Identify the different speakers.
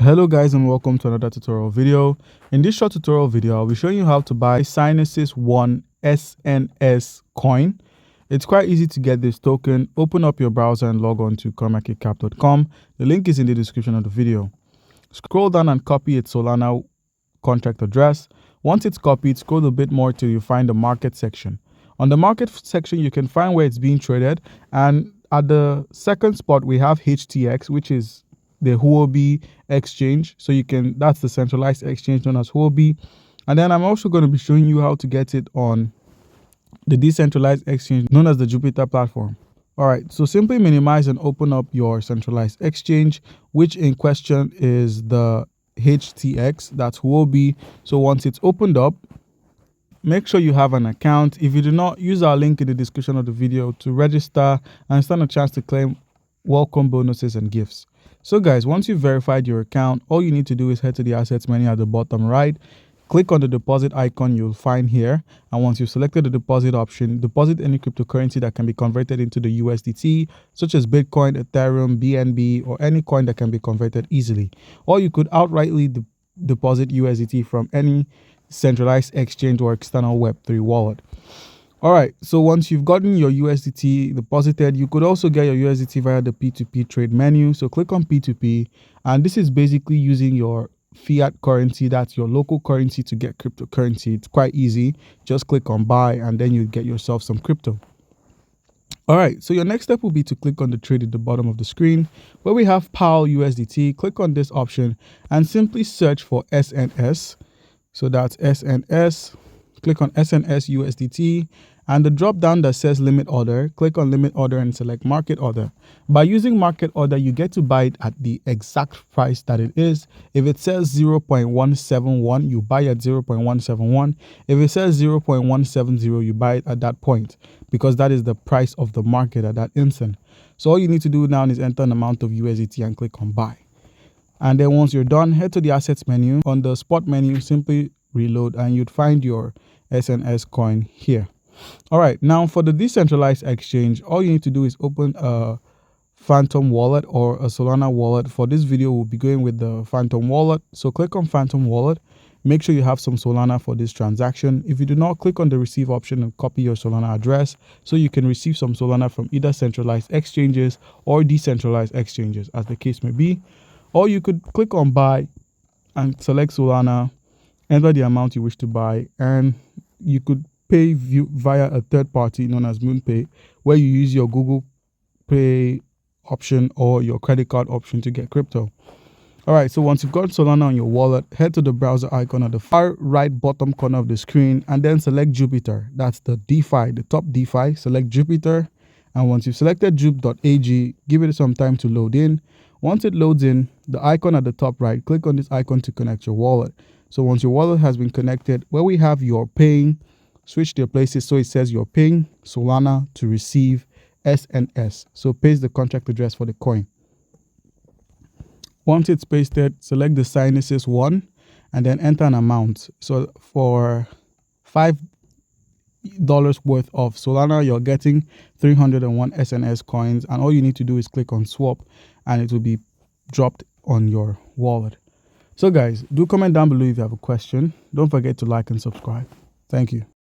Speaker 1: Hello guys, and welcome to another tutorial video. In this short tutorial video, I'll be showing you how to buy Synesis One SNS Coin. It's quite easy to get this token. Open up your browser and log on to coinmarketcap.com. The link is in the description of the video. Scroll down and copy its Solana contract address. Once it's copied, scroll a bit more till you find the market section. On the market section, you can find where it's being traded, and at the second spot we have HTX, which is the Huobi exchange. So that's the centralized exchange known as Huobi. And then I'm also going to be showing you how to get it on the decentralized exchange known as the Jupiter platform. All right, so simply minimize and open up your centralized exchange, which in question is the HTX, that's Huobi. So once it's opened up, make sure you have an account. If you do not, use our link in the description of the video to register and stand a chance to claim welcome bonuses and gifts. So guys, once you've verified your account, all you need to do is head to the assets menu at the bottom right, click on the deposit icon you'll find here, and once you've selected the deposit option, deposit any cryptocurrency that can be converted into the USDT, such as Bitcoin, Ethereum, BNB, or any coin that can be converted easily. Or you could outrightly deposit USDT from any centralized exchange or external Web3 wallet. All right, so once you've gotten your USDT deposited, you could also get your USDT via the P2P trade menu. So click on P2P, and this is basically using your fiat currency, that's your local currency, to get cryptocurrency. It's quite easy. Just click on buy and then you get yourself some crypto. All right, so your next step will be to click on the trade at the bottom of the screen where we have PAL USDT. Click on this option and simply search for SNS. So that's SNS. Click on SNS USDT, and the drop down that says limit order, click on limit order and select market order. By using market order, you get to buy it at the exact price that it is. If it says 0.171, you buy at 0.171. If it says 0.170, you buy it at that point, because that is the price of the market at that instant. So all you need to do now is enter an amount of USDT and click on buy. And then once you're done, head to the assets menu. On the spot menu, simply reload and you'd find your SNS coin here. All right, now for the decentralized exchange, all you need to do is open a Phantom wallet or a Solana wallet. For this video, we'll be going with the Phantom wallet. So click on Phantom wallet. Make sure you have some Solana for this transaction. If you do not, click on the receive option and copy your Solana address so you can receive some Solana from either centralized exchanges or decentralized exchanges, as the case may be. Or you could click on buy and select Solana, enter the amount you wish to buy, and you could pay via a third party known as MoonPay, where you use your Google Pay option or your credit card option to get crypto. All right, so once you've got Solana on your wallet, head to the browser icon at the far right bottom corner of the screen and then select Jupiter. That's the DeFi, the top DeFi. Select Jupiter, and once you've selected jup.ag, give it some time to load in. Once it loads in, the icon at the top right, click on this icon to connect your wallet. So once your wallet has been connected, where we have your paying, switch their places so it says you're paying Solana to receive SNS. So paste the contract address for the coin. Once it's pasted, select the Synesis One and then enter an amount. So for $5 worth of Solana, you're getting 301 SNS coins, and all you need to do is click on swap and it will be dropped on your wallet. So guys, do comment down below if you have a question. Don't forget to like and subscribe. Thank you.